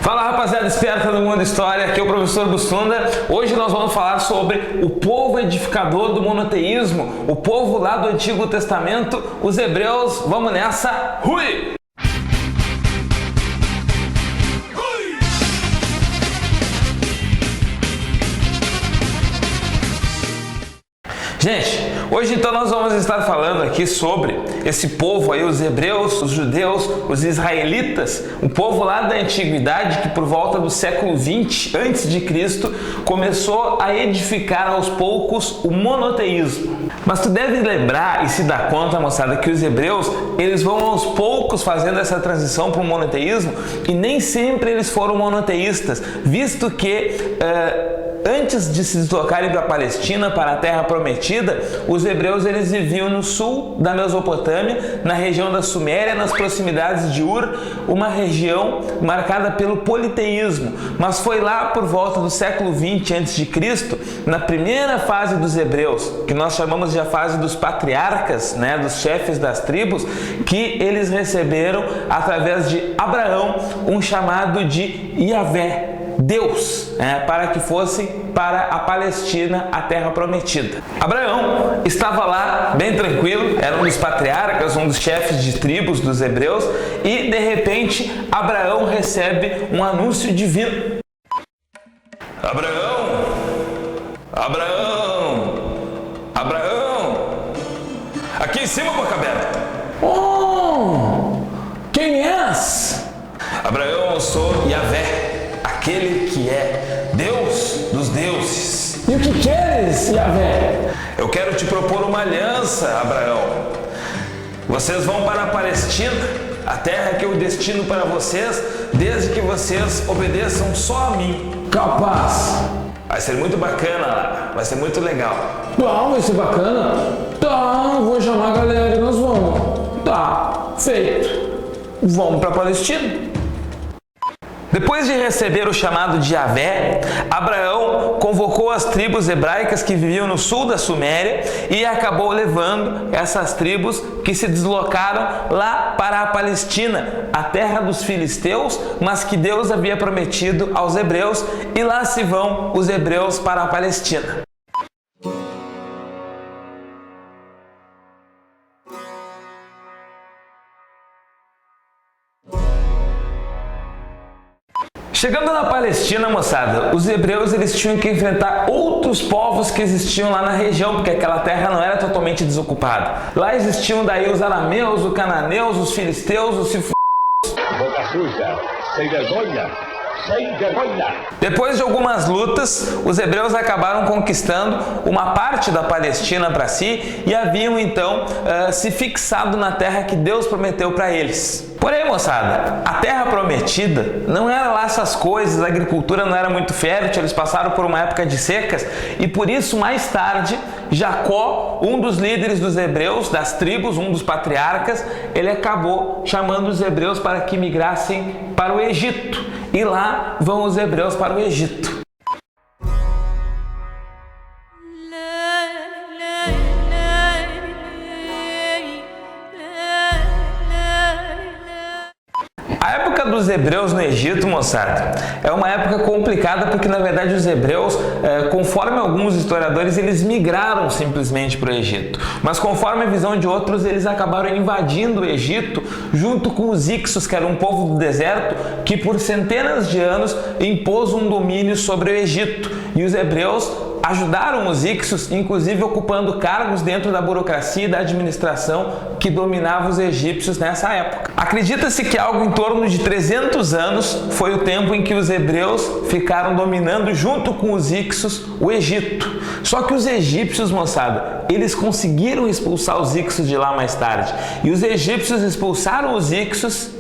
Fala rapaziada esperta do Mundo História, aqui é o professor Bussunda. Hoje nós vamos falar sobre o povo edificador do monoteísmo, o povo lá do Antigo Testamento, os hebreus. Vamos nessa, hui! Gente, hoje então nós vamos estar falando aqui sobre esse povo aí, os hebreus, os judeus, os israelitas, um povo lá da antiguidade que por volta do século 20 a.C. começou a edificar aos poucos o monoteísmo. Mas tu deve lembrar e se dar conta, moçada, que os hebreus, eles vão aos poucos fazendo essa transição para o monoteísmo e nem sempre eles foram monoteístas, visto que antes de se deslocarem para a Palestina, para a Terra Prometida, os hebreus eles viviam no sul da Mesopotâmia, na região da Suméria, nas proximidades de Ur, uma região marcada pelo politeísmo. Mas foi lá por volta do século 20 a.C., na primeira fase dos hebreus, que nós chamamos de a fase dos patriarcas, né, dos chefes das tribos, que eles receberam através de Abraão um chamado de Yahvé, Deus, para que fosse para a Palestina, a Terra Prometida. Abraão estava lá bem tranquilo, era um dos patriarcas, um dos chefes de tribos dos hebreus, e de repente Abraão recebe um anúncio divino. Abraão, Abraão, Abraão, aqui em cima, boca aberta. Oh, quem és? Abraão, eu sou Yahvé, aquele que é Deus dos deuses. E o que queres, Yahvé? Eu quero te propor uma aliança, Abraão. Vocês vão para a Palestina, a terra que eu destino para vocês, desde que vocês obedeçam só a mim. Capaz. Vai ser muito bacana lá, vai ser muito legal. Tá, vai ser bacana? Tá, vou chamar a galera e nós vamos. Tá, feito. Vamos para a Palestina. Depois de receber o chamado de Yahvé, Abraão convocou as tribos hebraicas que viviam no sul da Suméria e acabou levando essas tribos que se deslocaram lá para a Palestina, a terra dos filisteus, mas que Deus havia prometido aos hebreus, e lá se vão os hebreus para a Palestina. Chegando na Palestina, moçada, os hebreus eles tinham que enfrentar outros povos que existiam lá na região, porque aquela terra não era totalmente desocupada. Lá existiam daí os arameus, os cananeus, os filisteus, os boca suja, sem vergonha, sem vergonha. Depois de algumas lutas, os hebreus acabaram conquistando uma parte da Palestina para si e haviam então se fixado na terra que Deus prometeu para eles. Porém, moçada, a Terra Prometida não era lá essas coisas, a agricultura não era muito fértil, eles passaram por uma época de secas e por isso mais tarde Jacó, um dos líderes dos hebreus, das tribos, um dos patriarcas, ele acabou chamando os hebreus para que migrassem para o Egito. E lá vão os hebreus para o Egito. A época dos hebreus no Egito, moçada, é uma época complicada porque, na verdade, os hebreus, conforme alguns historiadores, eles migraram simplesmente para o Egito. Mas, conforme a visão de outros, eles acabaram invadindo o Egito junto com os Ixos, que era um povo do deserto, que por centenas de anos impôs um domínio sobre o Egito. E os hebreus ajudaram os Ixos, inclusive ocupando cargos dentro da burocracia e da administração que dominava os egípcios nessa época. Acredita-se que algo em torno de 300 anos foi o tempo em que os hebreus ficaram dominando junto com os Ixos o Egito. Só que os egípcios, moçada, eles conseguiram expulsar os Ixos de lá mais tarde. E os egípcios expulsaram os Ixos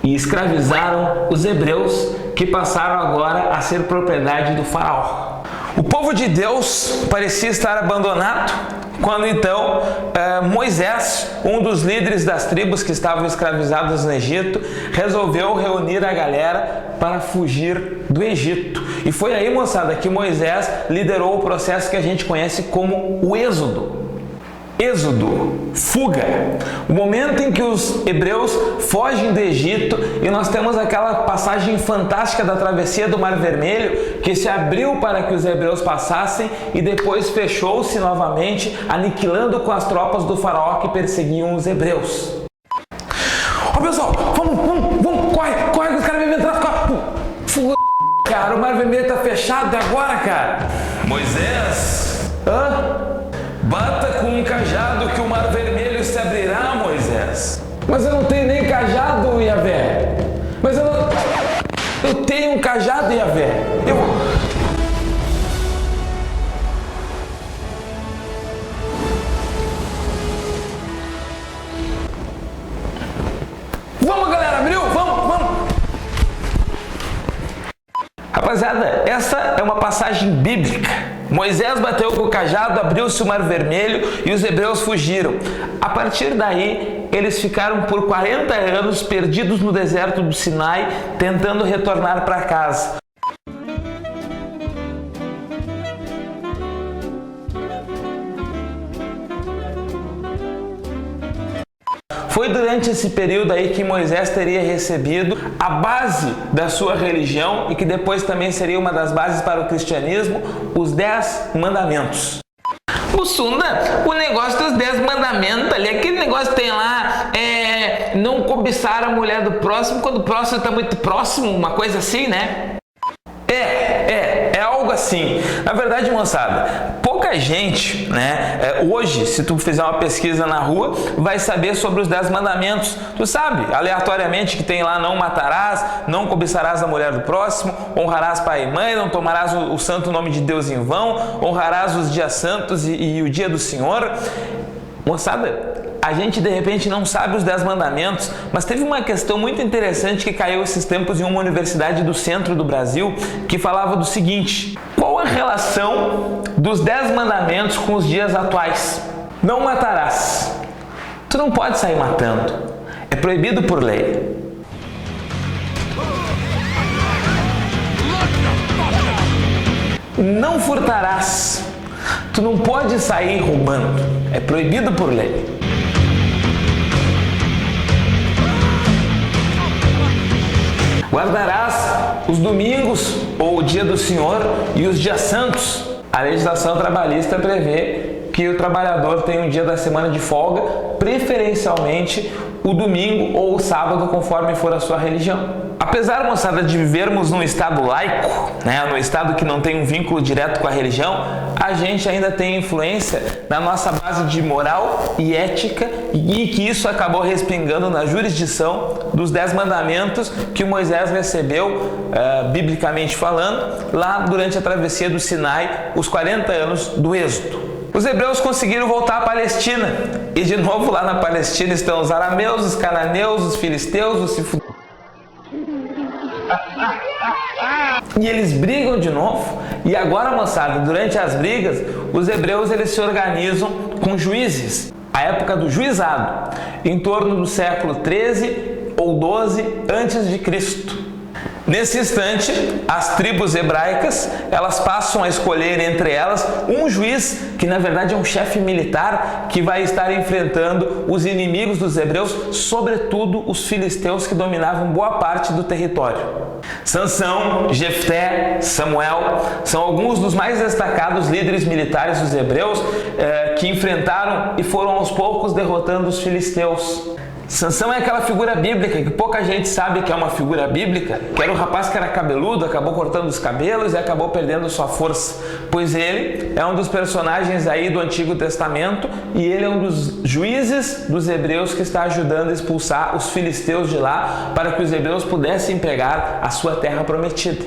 e escravizaram os hebreus, que passaram agora a ser propriedade do faraó. O povo de Deus parecia estar abandonado quando então Moisés, um dos líderes das tribos que estavam escravizadas no Egito, resolveu reunir a galera para fugir do Egito. E foi aí, moçada, que Moisés liderou o processo que a gente conhece como o Êxodo. Êxodo, fuga, o momento em que os hebreus fogem do Egito, e nós temos aquela passagem fantástica da travessia do Mar Vermelho, que se abriu para que os hebreus passassem e depois fechou-se novamente, aniquilando com as tropas do faraó que perseguiam os hebreus. Ó pessoal, vamos, corre, que os caras vão entrar, fuga, cara, o Mar Vermelho tá fechado agora, cara. Moisés, bata com um cajado que o Mar Vermelho se abrirá, Moisés. Mas eu não tenho nem cajado, Yahvé. Mas eu tenho um cajado, Yahvé. Vamos, galera, abriu, vamos. Rapaziada, essa é uma passagem bíblica. Moisés bateu com o cajado, abriu-se o Mar Vermelho e os hebreus fugiram. A partir daí, eles ficaram por 40 anos perdidos no deserto do Sinai, tentando retornar para casa. Foi durante esse período aí que Moisés teria recebido a base da sua religião e que depois também seria uma das bases para o cristianismo, os 10 mandamentos. Bussunda, o negócio dos 10 mandamentos ali, aquele negócio que tem lá, não cobiçar a mulher do próximo quando o próximo está muito próximo, uma coisa assim, né? É algo assim. Na verdade, moçada, pouca gente, né, hoje, se tu fizer uma pesquisa na rua, vai saber sobre os 10 mandamentos. Tu sabe, aleatoriamente, que tem lá: não matarás, não cobiçarás a mulher do próximo, honrarás pai e mãe, não tomarás o santo nome de Deus em vão, honrarás os dias santos e o dia do Senhor. Moçada, a gente de repente não sabe os 10 mandamentos, mas teve uma questão muito interessante que caiu esses tempos em uma universidade do centro do Brasil, que falava do seguinte: qual a relação dos 10 mandamentos com os dias atuais? Não matarás. Tu não pode sair matando. É proibido por lei. Não furtarás. Tu não pode sair roubando. É proibido por lei. Guardarás os domingos ou o dia do Senhor e os dias santos. A legislação trabalhista prevê que o trabalhador tem um dia da semana de folga, preferencialmente o domingo ou o sábado, conforme for a sua religião. Apesar, moçada, de vivermos num estado laico, né, num estado que não tem um vínculo direto com a religião, a gente ainda tem influência na nossa base de moral e ética, e que isso acabou respingando na jurisdição dos 10 mandamentos que Moisés recebeu, biblicamente falando, lá durante a travessia do Sinai, os 40 anos do Êxodo. Os hebreus conseguiram voltar à Palestina, e de novo lá na Palestina estão os arameus, os cananeus, os filisteus, os cifudeus. E eles brigam de novo. E agora, moçada, durante as brigas, os hebreus eles se organizam com juízes, a época do juizado, em torno do século 13 ou 12 antes de Cristo. Nesse instante, as tribos hebraicas, elas passam a escolher entre elas um juiz, que na verdade é um chefe militar, que vai estar enfrentando os inimigos dos hebreus, sobretudo os filisteus, que dominavam boa parte do território. Sansão, Jefté, Samuel são alguns dos mais destacados líderes militares dos hebreus, que enfrentaram e foram aos poucos derrotando os filisteus. Sansão é aquela figura bíblica que pouca gente sabe que é uma figura bíblica, que era um rapaz que era cabeludo, acabou cortando os cabelos e acabou perdendo sua força, pois ele é um dos personagens aí do Antigo Testamento e ele é um dos juízes dos hebreus que está ajudando a expulsar os filisteus de lá para que os hebreus pudessem pegar a sua terra prometida.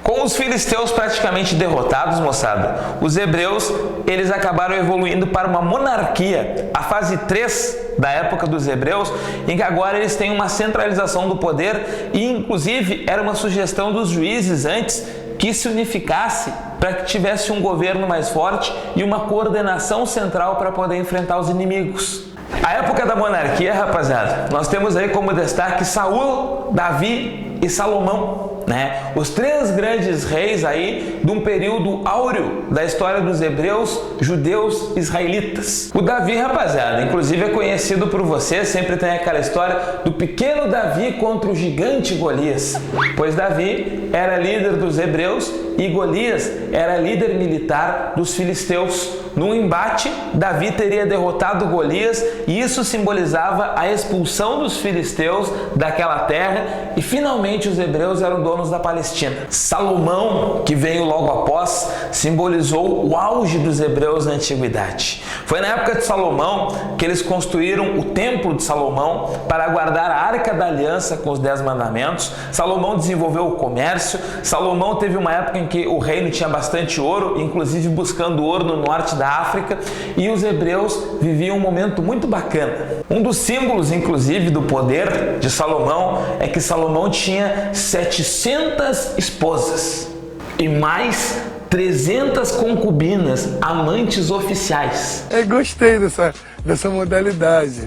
Com os filisteus praticamente derrotados, moçada, os hebreus eles acabaram evoluindo para uma monarquia, a fase 3 da época dos hebreus, em que agora eles têm uma centralização do poder e inclusive era uma sugestão dos juízes antes que se unificasse para que tivesse um governo mais forte e uma coordenação central para poder enfrentar os inimigos. A época da monarquia, rapaziada, nós temos aí como destaque Saul, Davi e Salomão, né? os 3 grandes reis aí de um período áureo da história dos hebreus, judeus, israelitas. O Davi, rapaziada, inclusive é conhecido por você, sempre tem aquela história do pequeno Davi contra o gigante Golias, pois Davi era líder dos hebreus e Golias era líder militar dos filisteus. Num embate, Davi teria derrotado Golias e isso simbolizava a expulsão dos filisteus daquela terra e finalmente os hebreus eram donos da Palestina. Salomão, que veio logo após, simbolizou o auge dos hebreus na antiguidade. Foi na época de Salomão que eles construíram o Templo de Salomão para guardar a Arca da Aliança com os 10 mandamentos. Salomão desenvolveu o comércio. Salomão teve uma época em que o reino tinha bastante ouro, inclusive buscando ouro no norte da África, e os hebreus viviam um momento muito bacana. Um dos símbolos, inclusive, do poder de Salomão é que Salomão tinha 700 esposas e mais 300 concubinas, amantes oficiais. Eu gostei dessa modalidade.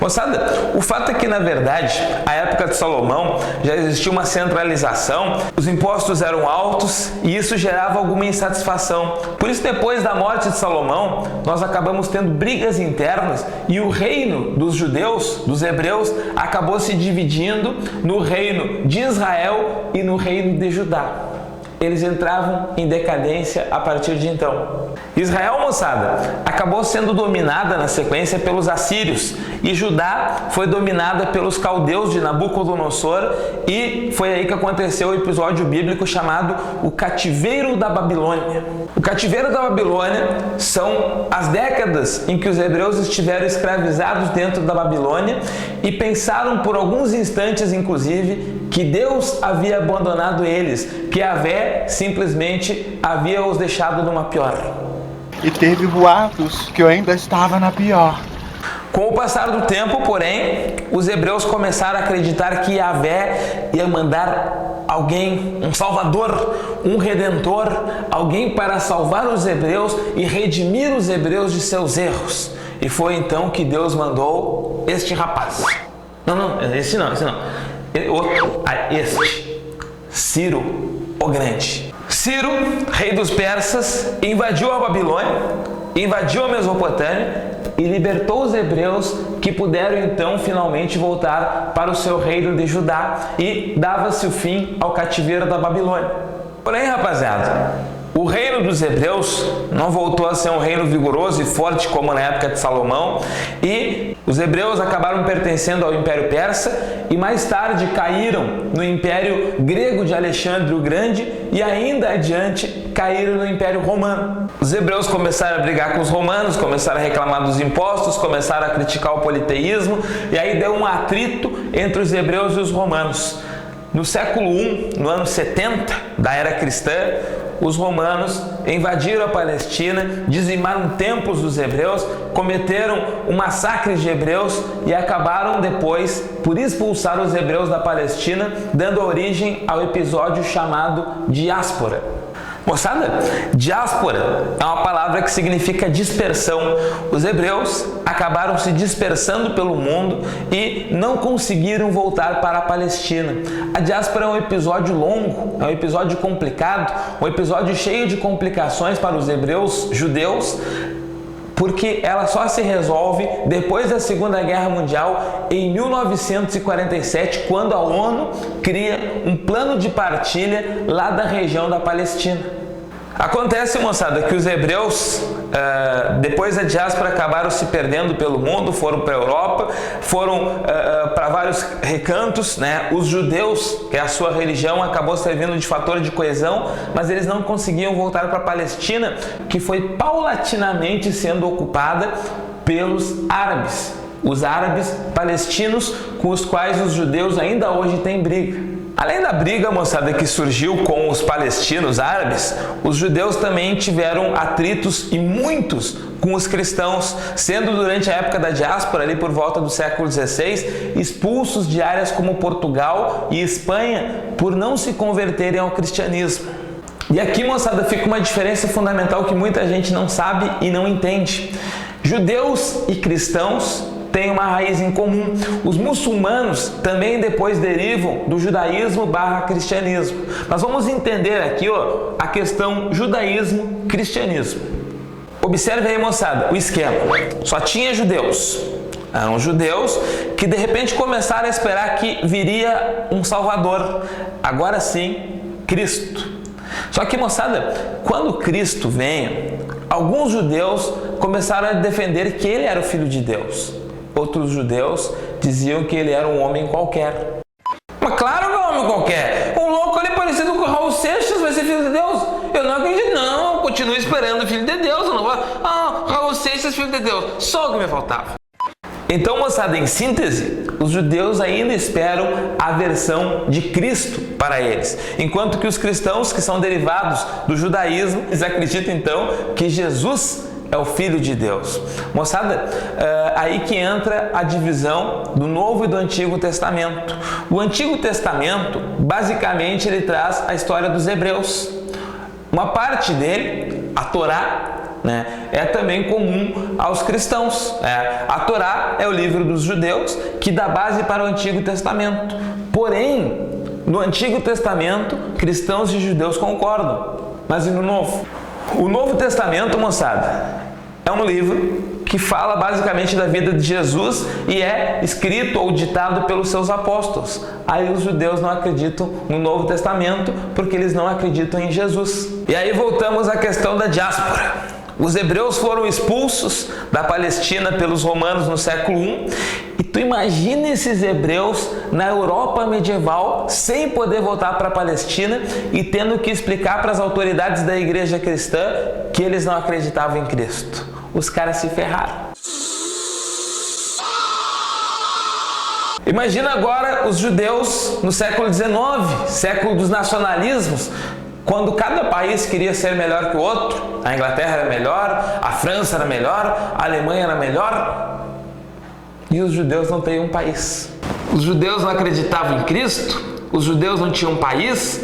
Moçada, o fato é que, na verdade, a época de Salomão já existia uma centralização, os impostos eram altos e isso gerava alguma insatisfação. Por isso, depois da morte de Salomão, nós acabamos tendo brigas internas e o reino dos judeus, dos hebreus, acabou se dividindo no reino de Israel e no reino de Judá. Eles entravam em decadência a partir de então. Israel, moçada, acabou sendo dominada na sequência pelos assírios e Judá foi dominada pelos caldeus de Nabucodonosor e foi aí que aconteceu o episódio bíblico chamado o Cativeiro da Babilônia. O Cativeiro da Babilônia são as décadas em que os hebreus estiveram escravizados dentro da Babilônia e pensaram por alguns instantes, inclusive, que Deus havia abandonado eles, que Yahvé simplesmente havia os deixado numa pior. E teve boatos que eu ainda estava na pior. Com o passar do tempo, porém, os hebreus começaram a acreditar que Yahvé ia mandar alguém, um salvador, um redentor, alguém para salvar os hebreus e redimir os hebreus de seus erros. E foi então que Deus mandou este rapaz. Esse não. Este, Ciro o Grande. Ciro, rei dos persas, invadiu a Babilônia, invadiu a Mesopotâmia e libertou os hebreus, que puderam então finalmente voltar para o seu reino de Judá, e dava-se o fim ao cativeiro da Babilônia. Porém, rapaziada, o reino dos hebreus não voltou a ser um reino vigoroso e forte como na época de Salomão, e os hebreus acabaram pertencendo ao Império Persa e mais tarde caíram no Império Grego de Alexandre o Grande e ainda adiante caíram no Império Romano. Os hebreus começaram a brigar com os romanos, começaram a reclamar dos impostos, começaram a criticar o politeísmo e aí deu um atrito entre os hebreus e os romanos. No século I, no ano 70 da era cristã, os romanos invadiram a Palestina, dizimaram templos dos hebreus, cometeram um massacre de hebreus e acabaram depois por expulsar os hebreus da Palestina, dando origem ao episódio chamado diáspora. Moçada, diáspora é uma palavra que significa dispersão. Os hebreus acabaram se dispersando pelo mundo e não conseguiram voltar para a Palestina. A diáspora é um episódio longo, é um episódio complicado, um episódio cheio de complicações para os hebreus, judeus, porque ela só se resolve depois da Segunda Guerra Mundial, em 1947, quando a ONU cria um plano de partilha lá da região da Palestina. Acontece, moçada, que os hebreus, depois da diáspora, acabaram se perdendo pelo mundo, foram para a Europa, foram para vários recantos, né? Os judeus, que é a sua religião, acabou servindo de fator de coesão, mas eles não conseguiam voltar para a Palestina, que foi paulatinamente sendo ocupada pelos árabes. Os árabes palestinos, com os quais os judeus ainda hoje têm briga. Além da briga, moçada, que surgiu com os palestinos árabes, os judeus também tiveram atritos e muitos com os cristãos, sendo durante a época da diáspora, ali por volta do século XVI, expulsos de áreas como Portugal e Espanha por não se converterem ao cristianismo. E aqui, moçada, fica uma diferença fundamental que muita gente não sabe e não entende. Judeus e cristãos têm uma raiz em comum. Os muçulmanos também depois derivam do judaísmo/cristianismo. Mas vamos entender aqui a questão judaísmo-cristianismo. Observe aí, moçada, o esquema. Só tinha judeus. Eram judeus que de repente começaram a esperar que viria um Salvador. Agora sim, Cristo. Só que, moçada, quando Cristo veio, alguns judeus começaram a defender que ele era o Filho de Deus. Outros judeus diziam que ele era um homem qualquer. Mas claro que é um homem qualquer. Um louco ali parecido com o Raul Seixas vai ser Filho de Deus? Eu não acredito, não. Eu continuo esperando o Filho de Deus. Eu não vou... Raul Seixas, Filho de Deus. Só o que me faltava. Então, moçada, em síntese, os judeus ainda esperam a versão de Cristo para eles, enquanto que os cristãos, que são derivados do judaísmo, eles acreditam então que Jesus é o Filho de Deus. Moçada, aí que entra a divisão do Novo e do Antigo Testamento. O Antigo Testamento, basicamente, ele traz a história dos hebreus. Uma parte dele, a Torá, é também comum aos cristãos. A Torá é o livro dos judeus que dá base para o Antigo Testamento. Porém, no Antigo Testamento, cristãos e judeus concordam. Mas e no Novo? O Novo Testamento, moçada, é um livro que fala basicamente da vida de Jesus e é escrito ou ditado pelos seus apóstolos. Aí os judeus não acreditam no Novo Testamento porque eles não acreditam em Jesus. E aí voltamos à questão da diáspora. Os hebreus foram expulsos da Palestina pelos romanos no século I. E tu imagina esses hebreus na Europa medieval sem poder voltar para a Palestina e tendo que explicar para as autoridades da igreja cristã que eles não acreditavam em Cristo. Os caras se ferraram. Imagina agora os judeus no século XIX, século dos nacionalismos, quando cada país queria ser melhor que o outro. A Inglaterra era melhor, a França era melhor, a Alemanha era melhor. E os judeus não têm um país. Os judeus não acreditavam em Cristo, os judeus não tinham um país.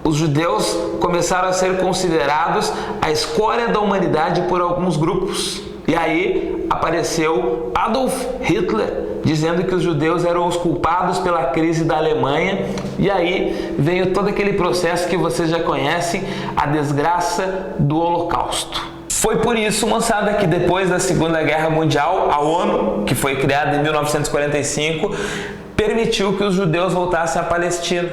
Os judeus começaram a ser considerados a escória da humanidade por alguns grupos. E aí apareceu Adolf Hitler dizendo que os judeus eram os culpados pela crise da Alemanha. E aí veio todo aquele processo que vocês já conhecem, a desgraça do Holocausto. Foi por isso, moçada, que depois da Segunda Guerra Mundial, a ONU, que foi criada em 1945, permitiu que os judeus voltassem à Palestina.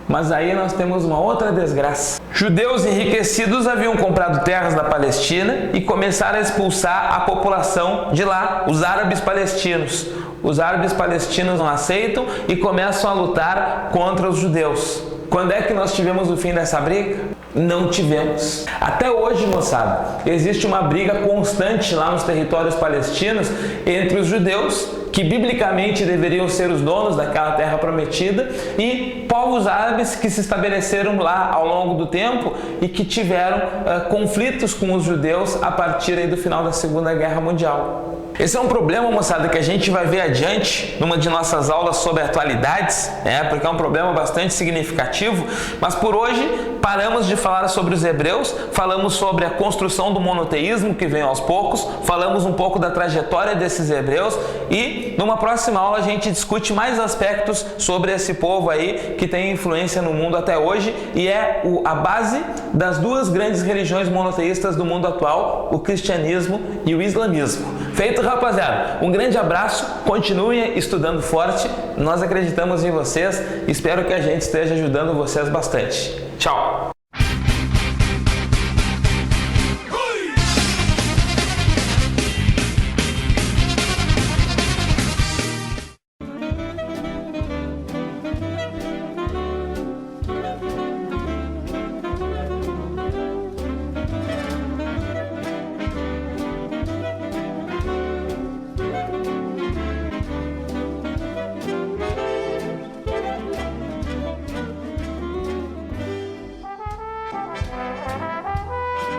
Mas aí nós temos uma outra desgraça. Judeus enriquecidos haviam comprado terras da Palestina e começaram a expulsar a população de lá, os árabes palestinos. Os árabes palestinos não aceitam e começam a lutar contra os judeus. Quando é que nós tivemos o fim dessa briga? Não tivemos. Até hoje, moçada, existe uma briga constante lá nos territórios palestinos entre os judeus, que biblicamente deveriam ser os donos daquela terra prometida, e povos árabes que se estabeleceram lá ao longo do tempo e que tiveram conflitos com os judeus a partir aí do final da Segunda Guerra Mundial. Esse é um problema, moçada, que a gente vai ver adiante numa de nossas aulas sobre atualidades, porque é um problema bastante significativo, mas por hoje paramos de falar sobre os hebreus, falamos sobre a construção do monoteísmo que vem aos poucos, falamos um pouco da trajetória desses hebreus e numa próxima aula a gente discute mais aspectos sobre esse povo aí que tem influência no mundo até hoje e é a base das duas grandes religiões monoteístas do mundo atual, o cristianismo e o islamismo. Feito, rapaziada, um grande abraço, continuem estudando forte, nós acreditamos em vocês, espero que a gente esteja ajudando vocês bastante. Tchau!